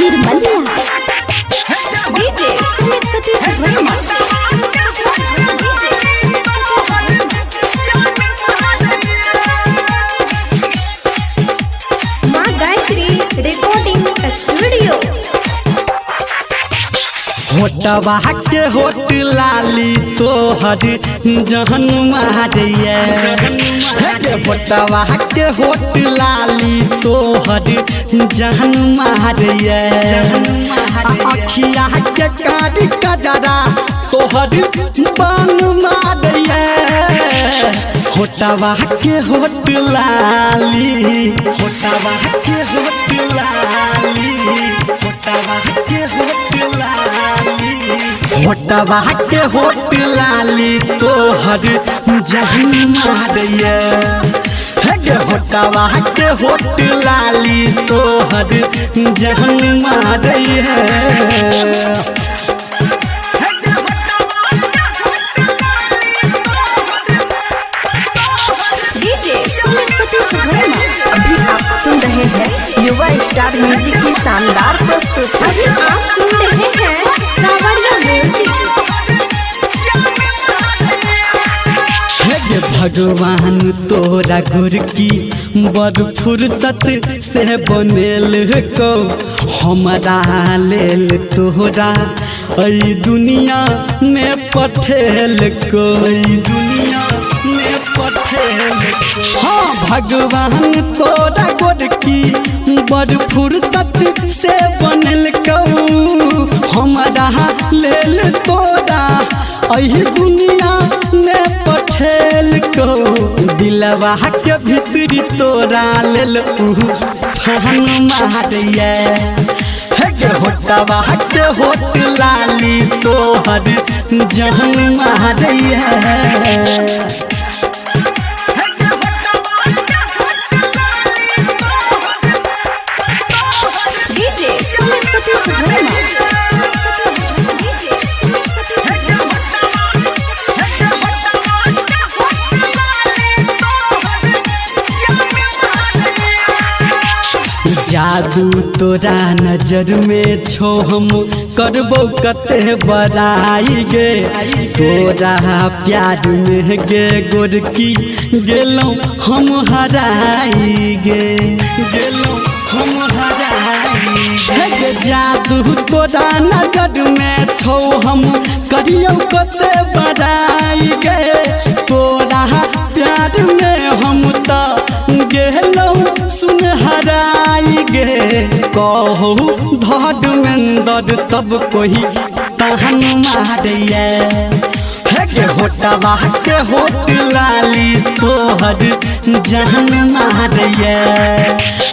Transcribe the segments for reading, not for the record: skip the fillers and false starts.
Nirmaliya DJ Sumit Satish Verma. माँ Gayatri recording studio. होटवा के होट लाली तोहर जहन मारिए होटवा के होट लाली तोहर जहन मारिए अखिया के कारी कजरा तोहर बान मारिए होटवा के होट लाली होटवा के होट लाली होटवा के होट लाली होटवा के होट लाली तोहर जहन मारिए हे होटवा के होट लाली तोहर जहन मारिए। अभी आप सुन रहे हैं युवा स्टार म्यूजिक की शानदार प्रस्तुति। अभी आप सुन रहे हैं सावरिया म्यूजिक। भगवान तोरा गुर की बड़ फुर्सत से बनेल को हमारा लेल तोरा अई दुनिया में पठेल को दुनिया में पठेल को। हाँ भगवान तोरा गुर की बड़ फुर्सत से बनल को हमारा लेल तोरा अही दुनिया में पठेल को दिलवा के भीतरी तोरा लेल फन मारिए हे होटवा के होट लाली तोहर जहन मारिए। डीजे सुमित सतीश वर्मा। जादू तोरा नजर में छो हम करबो कते बड़ाई गे तोरा प्यार में गे गोरकी गेलों हम हराई गे गेलों हम हराई गे जादू तोरा नजर में छो हम करियो कते बड़ाई गे तोरा प्यार में हम तो गेलों सुन हराई गे कहू धर्मेंद्र सब कोई तहन मारिए हे होटवा के होट लाली तोहर जहन मारिए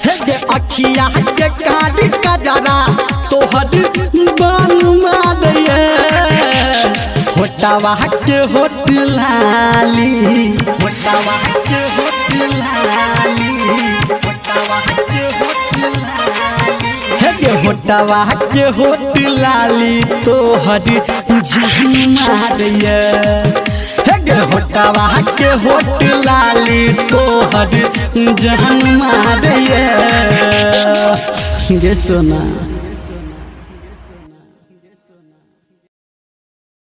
हे अखिया के कारी कजरा तोहर बान मारिए होटवा के होट लाली होटवा के होट लाली होटवा के होट लाली तोहर जहन मारिए हे होटवा के होट लाली तोहर जहन मारिए गे सोना।